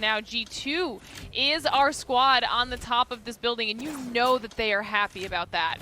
Now G2 is our squad on the top of this building, and you know that they are happy about that.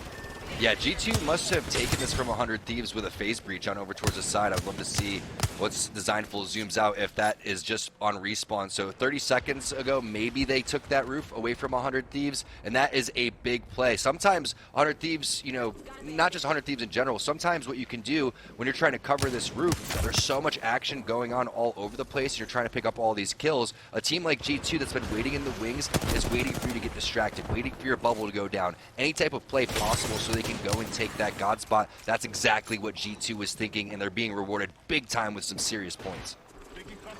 Yeah, G2 must have taken this from 100 Thieves with a phase breach on over towards the side. I'd love to see what's Designful zooms out if that is just on respawn. So 30 seconds ago, maybe they took that roof away from 100 Thieves, and that is a big play. Sometimes 100 Thieves, you know, not just 100 Thieves in general, sometimes what you can do when you're trying to cover this roof, there's so much action going on all over the place, you're trying to pick up all these kills. A team like G2 that's been waiting in the wings is waiting for you to get distracted, waiting for your bubble to go down. Any type of play possible so they can go and take that God spot. That's exactly what G2 was thinking, and they're being rewarded big time with some serious points.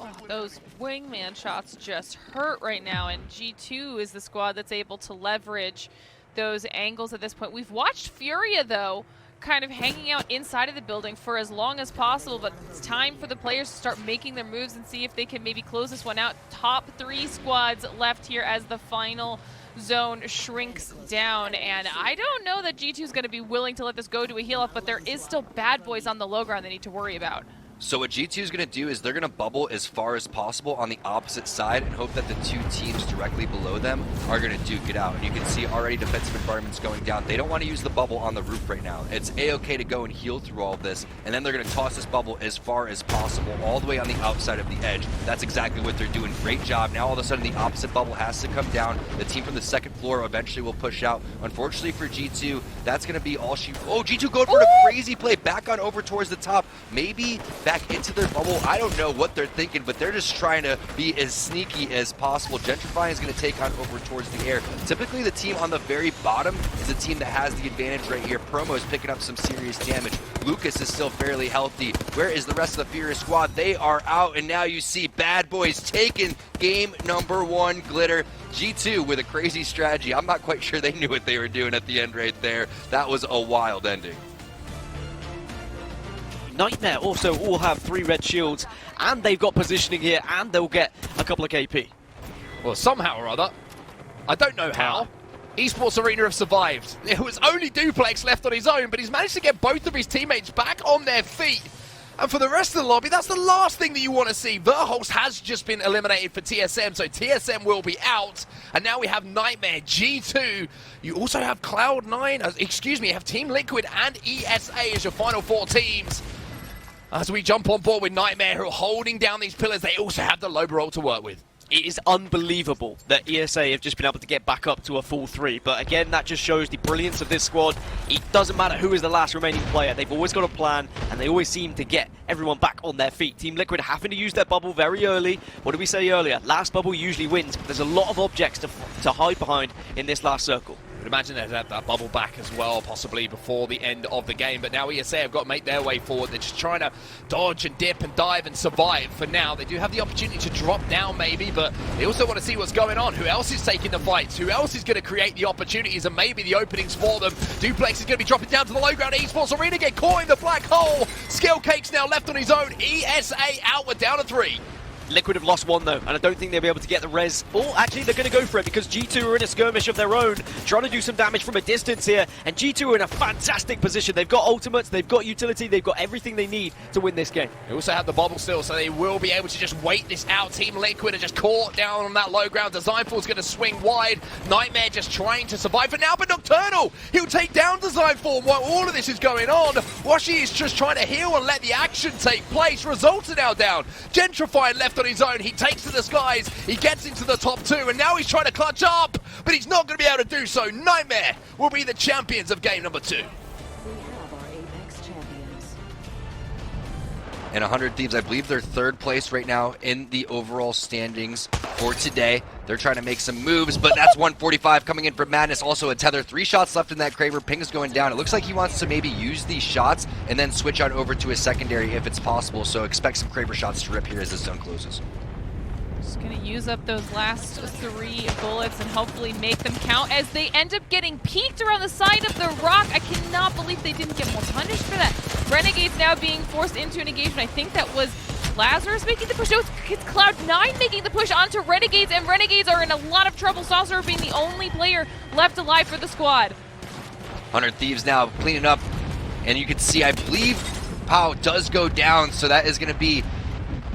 Oh, those wingman shots just hurt right now, and G2 is the squad that's able to leverage those angles at this point. We've watched Furia, though, kind of hanging out inside of the building for as long as possible, but it's time for the players to start making their moves and see if they can maybe close this one out. Top 3 squads left here as the final zone shrinks down, and I don't know that G2 is going to be willing to let this go to a heal up, but there is still bad boys on the low ground they need to worry about. So what G2 is going to do is they're going to bubble as far as possible on the opposite side and hope that the 2 teams directly below them are going to duke it out. And you can see already defensive environments going down. They don't want to use the bubble on the roof right now. It's A-okay to go and heal through all of this, and then they're going to toss this bubble as far as possible, all the way on the outside of the edge. That's exactly what they're doing. Great job. Now all of a sudden the opposite bubble has to come down. The team from the second floor eventually will push out. Unfortunately for G2, that's going to be all she... Oh, G2 going for a crazy play back on over towards the top. Maybe back into their bubble. I don't know what they're thinking, but they're just trying to be as sneaky as possible. Gentrifying is going to take on over towards the air. Typically, the team on the very bottom is the team that has the advantage right here. Promo is picking up some serious damage. Lucas is still fairly healthy. Where is the rest of the Furious squad? They are out, and now you see Bad Boys taking game number 1. Glitter. G2 with a crazy strategy. I'm not quite sure they knew what they were doing at the end right there. That was a wild ending. Nightmare also all have 3 red shields, and they've got positioning here, and they'll get a couple of KP. Well, somehow or other, I don't know how, Esports Arena have survived. It was only Duplex left on his own, but he's managed to get both of his teammates back on their feet. And for the rest of the lobby, that's the last thing that you want to see. Verholz has just been eliminated for TSM, so TSM will be out. And now we have Nightmare, G2. You also have Cloud9, you have Team Liquid and ESA as your final 4 teams. As we jump on board with Nightmare, who are holding down these pillars, they also have the Loba roll to work with. It is unbelievable that ESA have just been able to get back up to a full 3. But again, that just shows the brilliance of this squad. It doesn't matter who is the last remaining player. They've always got a plan, and they always seem to get everyone back on their feet. Team Liquid having to use their bubble very early. What did we say earlier? Last bubble usually wins, but there's a lot of objects to hide behind in this last circle. I would imagine they'd have that bubble back as well, possibly before the end of the game. But now ESA have got to make their way forward. They're just trying to dodge and dip and dive and survive for now. They do have the opportunity to drop down maybe, but they also want to see what's going on. Who else is taking the fights? Who else is going to create the opportunities and maybe the openings for them? Duplex is going to be dropping down to the low ground. Esports Arena get caught in the black hole. Skill Cake's now left on his own. ESA out, we're down to 3. Liquid have lost 1 though, and I don't think they'll be able to get the res. Or actually, they're going to go for it because G2 are in a skirmish of their own, trying to do some damage from a distance here. And G2 are in a fantastic position. They've got ultimates, they've got utility, they've got everything they need to win this game. They also have the bubble still, so they will be able to just wait this out. Team Liquid are just caught down on that low ground. Designful's going to swing wide. Nightmare just trying to survive for now, but Nocturnal, he'll take down Designful while all of this is going on. Washi is just trying to heal and let the action take place. Results are now down. Gentrify left on his own. He takes to the skies, he gets into the top 2, and now he's trying to clutch up, but he's not going to be able to do so. Nightmare will be the champions of game number 2. We have our Apex champions. And 100 Thieves, I believe they're 3rd place right now in the overall standings for today. They're trying to make some moves, but that's 145 coming in from Madness. Also a tether, 3 shots left in that Kraber. Ping's going down. It looks like he wants to maybe use these shots and then switch on over to his secondary if it's possible. So expect some Kraber shots to rip here as this zone closes. Just gonna use up those last 3 bullets and hopefully make them count as they end up getting peeked around the side of the rock. I cannot believe they didn't get more punished for that. Renegades now being forced into an engagement. I think that was Lazarus making the push. No, it's Cloud9 making the push onto Renegades, and Renegades are in a lot of trouble. Saucer being the only player left alive for the squad. 100 Thieves now cleaning up, and you can see, I believe Pau does go down, so that is going to be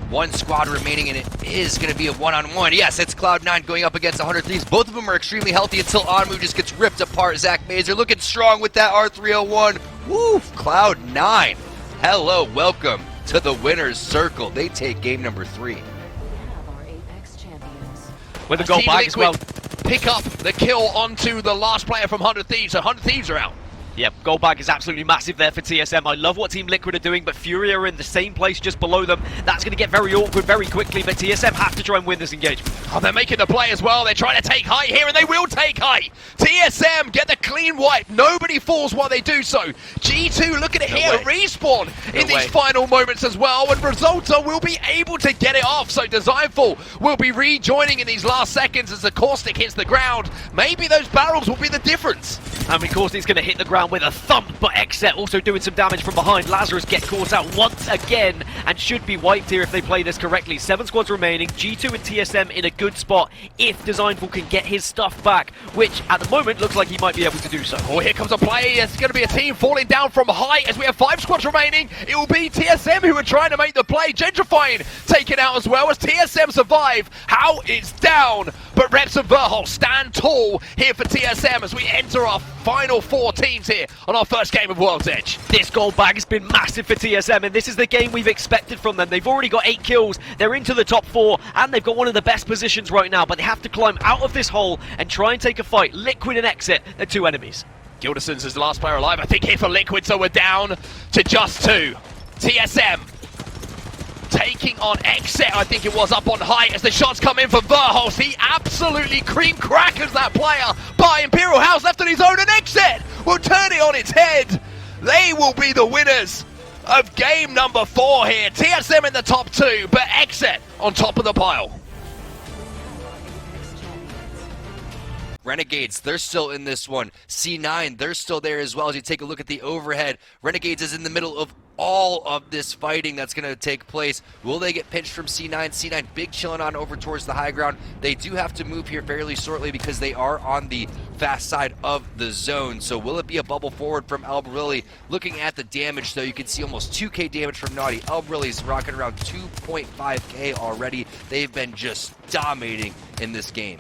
One squad remaining, and it is going to be a one-on-one. Yes, it's Cloud9 going up against 100 Thieves. Both of them are extremely healthy until Onmu just gets ripped apart. Zach Mazer looking strong with that R301. Woo! Cloud9. Hello, welcome to the winner's circle. They take game number 3. We have our Apex champions. With a gold Team bag as well. Liquid pick up the kill onto the last player from 100 Thieves, so 100 Thieves are out. Yep, gold bag is absolutely massive there for TSM. I love what Team Liquid are doing, but Fury are in the same place just below them. That's going to get very awkward very quickly, but TSM have to try and win this engagement. Oh, they're making the play as well. They're trying to take height here, and they will take height. TSM get the clean wipe. Nobody falls while they do so. G2, look at it here. Respawn in these final moments as well, and Resulta will be able to get it off. So Designful will be rejoining in these last seconds as the Caustic hits the ground. Maybe those barrels will be the difference. And of course, he's going to hit the ground with a thump, but Xset also doing some damage from behind. Lazarus get caught out once again and should be wiped here if they play this correctly. 7 squads remaining. G2 and TSM in a good spot if Designful can get his stuff back, which at the moment looks like he might be able to do so. Oh, here comes a play. It's going to be a team falling down from height as we have 5 squads remaining. It will be TSM who are trying to make the play. Gentrifying taken out as well as TSM survive. How it's down, but Reps and Verhol stand tall here for TSM as we enter our final 4 teams here on our first game of World's Edge. This gold bag has been massive for TSM, and this is the game we've expected from them. They've already got 8 kills, they're into the top 4, and they've got one of the best positions right now, but they have to climb out of this hole and try and take a fight. Liquid and Exit, they're 2 enemies. Gilderson's is the last player alive, I think, here for Liquid, so we're down to just 2. TSM taking on Exit, I think it was, up on height as the shots come in for Verholst. He absolutely cream crackers that player, but Imperial House left on his own, and Exit will turn it on its head. They will be the winners of game number 4 here. TSM in the top 2, but Exit on top of the pile. Renegades, they're still in this one. C9, they're still there as well as you take a look at the overhead. Renegades is in the middle of all of this fighting that's going to take place. Will they get pinched from C9? C9 big chilling on over towards the high ground. They do have to move here fairly shortly because they are on the fast side of the zone. So will it be a bubble forward from Albarilli? Looking at the damage though, you can see almost 2k damage from Naughty. Albarilli's rocking around 2.5k already. They've been just dominating in this game.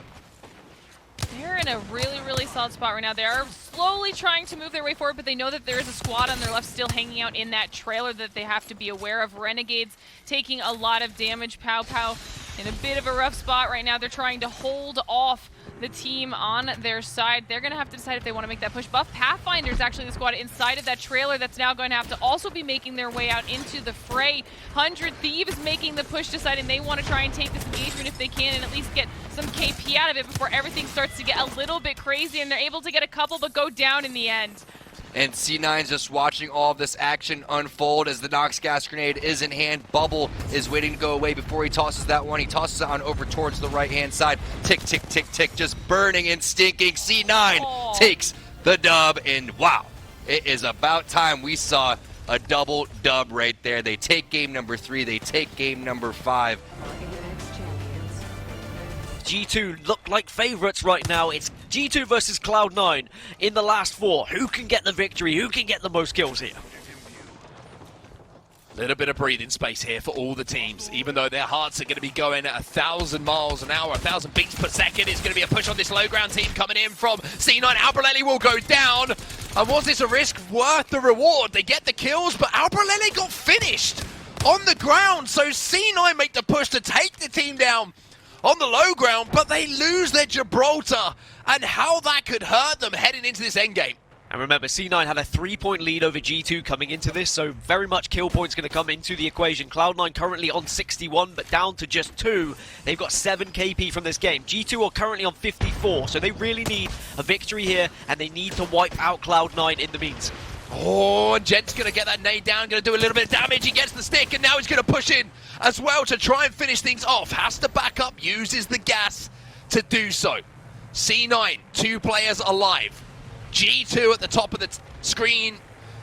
They're in a really, really solid spot right now. They are slowly trying to move their way forward, but they know that there is a squad on their left still hanging out in that trailer that they have to be aware of. Renegades taking a lot of damage. Pow Pow in a bit of a rough spot right now. They're trying to hold off the team on their side. They're going to have to decide if they want to make that push. Buff Pathfinder's actually the squad inside of that trailer that's now going to have to also be making their way out into the fray. 100 Thieves making the push, deciding they want to try and take this engagement if they can and at least get some KP out of it before everything starts to get a little bit crazy, and they're able to get a couple but go down in the end. And C9's just watching all of this action unfold as the Nox gas grenade is in hand. Bubble is waiting to go away before he tosses that one. He tosses it on over towards the right-hand side. Tick, tick, tick, tick, just burning and stinking. C9 takes the dub, and wow, it is about time we saw a double dub right there. They take game number 3. They take game number 5. Apex champions. G2 look like favorites right now. It's G2 versus Cloud9 in the last 4. Who can get the victory? Who can get the most kills here? Little bit of breathing space here for all the teams, even though their hearts are going to be going at 1,000 miles an hour, 1,000 beats per second. It's going to be a push on this low ground team coming in from C9. Albarelli will go down. And was this a risk worth the reward? They get the kills, but Albarelli got finished on the ground. So C9 make the push to take the team down on the low ground, but they lose their Gibraltar, and how that could hurt them heading into this endgame. And remember, C9 had a 3-point lead over G2 coming into this, so very much kill points going to come into the equation. Cloud9 currently on 61, but down to just 2. They've got 7 KP from this game. G2 are currently on 54, so they really need a victory here, and they need to wipe out Cloud9 in the means. Oh, and Gent's going to get that nade down, going to do a little bit of damage. He gets the stick, and now he's going to push in as well to try and finish things off. Has to back up, uses the gas to do so. C9, 2 players alive. G2 at the top of the screen.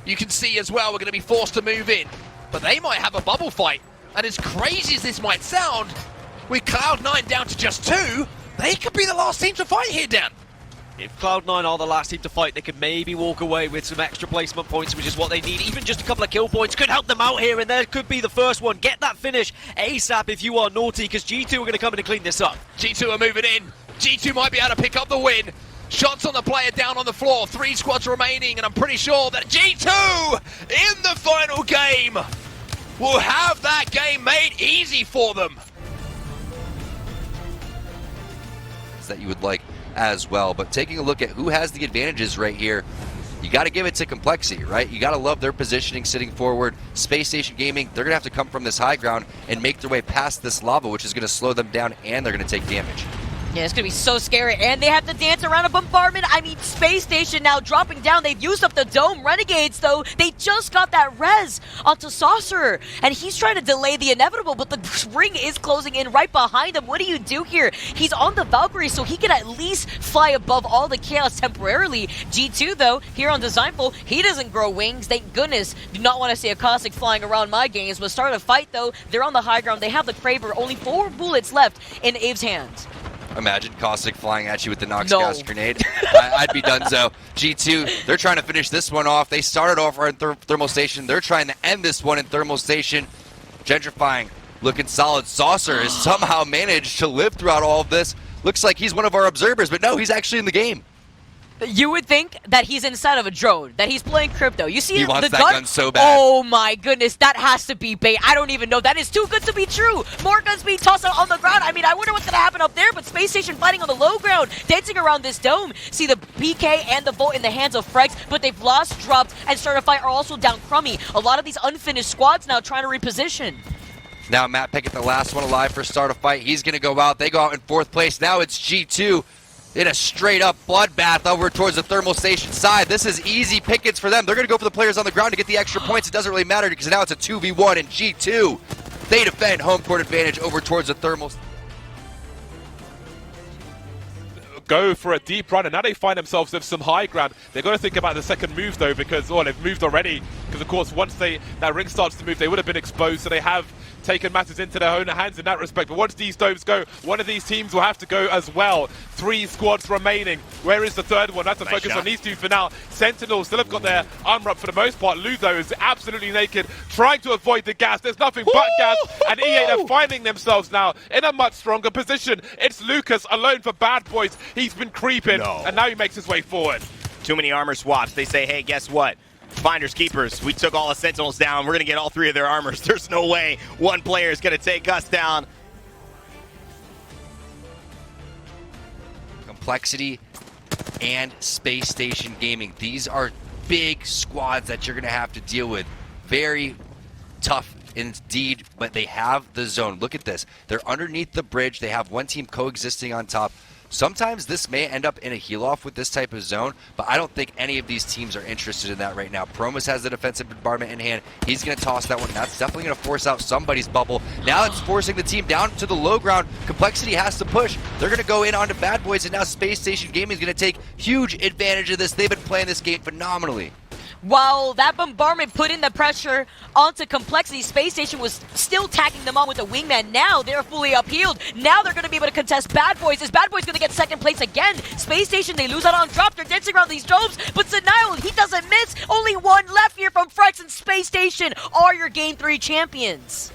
You can see as well, we're going to be forced to move in. But they might have a bubble fight. And as crazy as this might sound, with Cloud9 down to just 2, they could be the last team to fight here, Dan. If Cloud9 are the last team to fight, they could maybe walk away with some extra placement points, which is what they need. Even just a couple of kill points could help them out here, and there could be the first one. Get that finish ASAP if you are naughty, because G2 are going to come in and clean this up. G2 are moving in. G2 might be able to pick up the win. Shots on the player down on the floor. 3 squads remaining, and I'm pretty sure that G2 in the final game will have that game made easy for them. That you would like as well, but taking a look at who has the advantages right here, you got to give it to Complexity, right? You got to love their positioning sitting forward. Space Station Gaming, they're going to have to come from this high ground and make their way past this lava, which is going to slow them down, and they're going to take damage. Yeah, it's going to be so scary, and they have to dance around a bombardment. I mean, Space Station now dropping down. They've used up the dome. Renegades, though, they just got that res onto Saucer, and he's trying to delay the inevitable, but the ring is closing in right behind him. What do you do here? He's on the Valkyrie, so he can at least fly above all the chaos temporarily. G2, though, here on Designful, he doesn't grow wings. Thank goodness. Do not want to see a Caustic flying around my games, but start a fight, though. They're on the high ground. They have the Kraber. Only 4 bullets left in Abe's hands. Imagine Caustic flying at you with the Nox gas grenade. I'd be done so. G2, they're trying to finish this one off. They started off in Thermal Station. They're trying to end this one in Thermal Station. Gentrifying, looking solid. Saucer has somehow managed to live throughout all of this. Looks like he's one of our observers, but no, he's actually in the game. You would think that he's inside of a drone, that he's playing crypto. You see he wants the that gun so bad. Oh my goodness, that has to be bait. I don't even know. That is too good to be true. More guns being tossed out on the ground. I mean, I wonder what's going to happen up there, but Space Station fighting on the low ground, dancing around this dome. See the PK and the Volt in the hands of Frex, but they've lost, dropped, and started a fight are also down crummy. A lot of these unfinished squads now trying to reposition. Now Matt Pickett, the last one alive for start a fight. He's going to go out. They go out in 4th place. Now it's G2. In a straight-up bloodbath over towards the Thermal Station side. This is easy pickets for them. They're going to go for the players on the ground to get the extra points. It doesn't really matter because now it's a 2v1, and G2, they defend home court advantage over towards the Thermal. Go for a deep run, and now they find themselves with some high ground. They've got to think about the second move, though, because, they've moved already. Because, of course, once that ring starts to move, they would have been exposed, so they have taken matters into their own hands in that respect. But once these domes go, one of these teams will have to go as well. 3 squads remaining. Where is the third one? That's the focus on these 2 for now. Sentinels still have got their armor up for the most part. Ludo is absolutely naked, trying to avoid the gas. There's nothing but gas, and E8 are finding themselves now in a much stronger position. It's Lucas alone for Bad Boys. He's been creeping, and now he makes his way forward. Too many armor swaps. They say, hey, guess what? Finders keepers, we took all the Sentinels down. We're going to get all 3 of their armors. There's no way one player is going to take us down. Complexity and Space Station Gaming. These are big squads that you're going to have to deal with. Very tough indeed, but they have the zone. Look at this. They're underneath the bridge. They have one team coexisting on top. Sometimes this may end up in a heal-off with this type of zone, but I don't think any of these teams are interested in that right now. Promus has the defensive bombardment in hand. He's going to toss that one. That's definitely going to force out somebody's bubble. Now it's forcing the team down to the low ground. Complexity has to push. They're going to go in onto Bad Boys, and now Space Station Gaming is going to take huge advantage of this. They've been playing this game phenomenally. While that bombardment put in the pressure onto Complexity, Space Station was still tacking them on with the wingman. Now they're fully uphealed. Now they're going to be able to contest Bad Boys. Is Bad Boys going to get second place again? Space Station, they lose out on drop. They're dancing around these domes, but Sentinel, he doesn't miss. Only 1 left here from Frex, and Space Station are your Game 3 champions.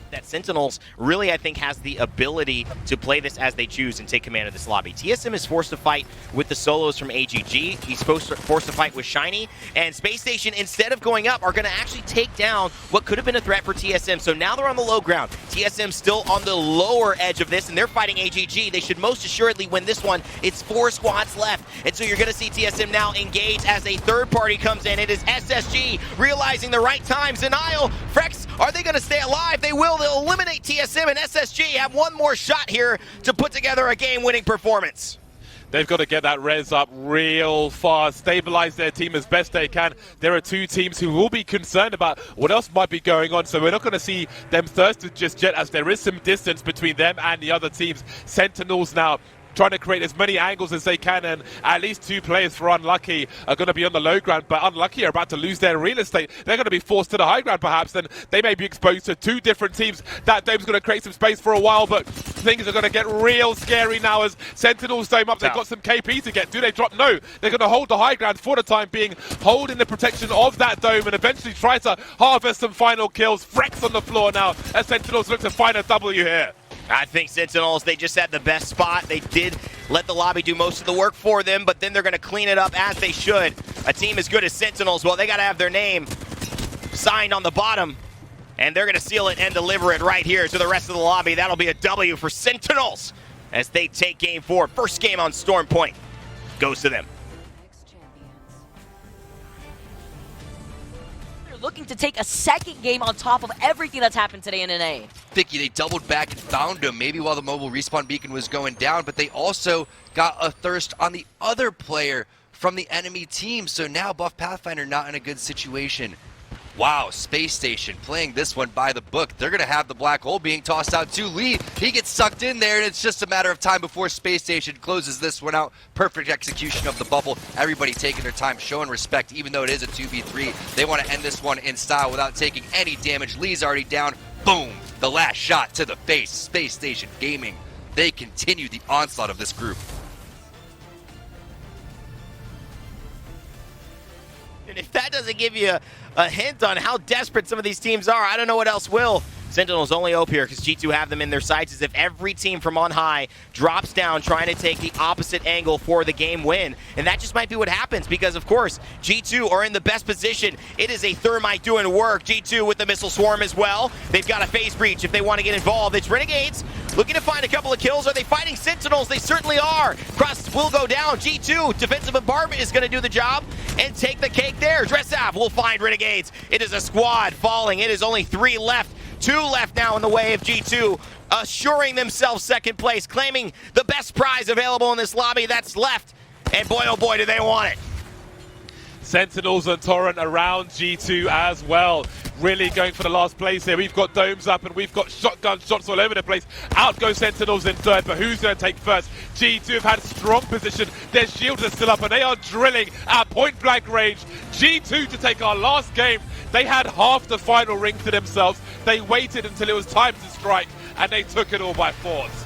That Sentinels really, I think, has the ability to play this as they choose and take command of this lobby. TSM is forced to fight with the solos from AGG. He's forced to fight with Shiny. And Space Station, instead of going up, are going to actually take down what could have been a threat for TSM. So now they're on the low ground. TSM still on the lower edge of this, and they're fighting AGG. They should most assuredly win this one. It's 4 squads left. And so you're going to see TSM now engage as a third party comes in. It is SSG realizing the right time. Zenile, Frex, are they going to stay alive? They will. They'll eliminate TSM, and SSG have one more shot here to put together a game-winning performance. They've got to get that res up real fast, stabilize their team as best they can. There are 2 teams who will be concerned about what else might be going on, so we're not going to see them thirsted just yet, as there is some distance between them and the other teams. Sentinels now trying to create as many angles as they can, and at least 2 players for Unlucky are going to be on the low ground, but Unlucky are about to lose their real estate. They're going to be forced to the high ground perhaps, then they may be exposed to 2 different teams. That dome's going to create some space for a while, but things are going to get real scary now as Sentinels dome up. They've got some KP to get. Do they drop? No. They're going to hold the high ground for the time being, holding the protection of that dome, and eventually try to harvest some final kills. Frex on the floor now as Sentinels look to find a W here. I think Sentinels, they just had the best spot. They did let the lobby do most of the work for them, but then they're going to clean it up as they should. A team as good as Sentinels, well, they got to have their name signed on the bottom, and they're going to seal it and deliver it right here to the rest of the lobby. That'll be a W for Sentinels as they take game 4. First game on Storm Point goes to them. Apex champions. They're looking to take a second game on top of everything that's happened today in NA. Thicky, they doubled back and found him, maybe while the mobile respawn beacon was going down, but they also got a thirst on the other player from the enemy team, so now Buff Pathfinder not in a good situation. Wow, Space Station playing this one by the book. They're going to have the black hole being tossed out to Lee. He gets sucked in there, and it's just a matter of time before Space Station closes this one out. Perfect execution of the bubble. Everybody taking their time, showing respect, even though it is a 2v3. They want to end this one in style without taking any damage. Lee's already down. Boom! The last shot to the face. Space Station Gaming. They continue the onslaught of this group. And if that doesn't give you a hint on how desperate some of these teams are, I don't know what else will. Sentinels only hope here because G2 have them in their sights as if every team from on high drops down trying to take the opposite angle for the game win. And that just might be what happens because, of course, G2 are in the best position. It is a Thermite doing work. G2 with the missile swarm as well. They've got a phase breach if they want to get involved. It's Renegades looking to find a couple of kills. Are they fighting Sentinels? They certainly are. Crust will go down. G2 defensive bombardment is going to do the job and take the cake there. Dressav will find Renegades. It is a squad falling. It is only 3 left. 2 left now in the way of G2, assuring themselves second place, claiming the best prize available in this lobby that's left. And boy, oh boy, do they want it. Sentinels and Torrent around G2 as well. Really going for the last place here. We've got domes up and we've got shotgun shots all over the place. Out go Sentinels in third, but who's going to take first? G2 have had strong position. Their shields are still up and they are drilling at point blank range. G2 to take our last game. They had half the final ring to themselves. They waited until it was time to strike and they took it all by force.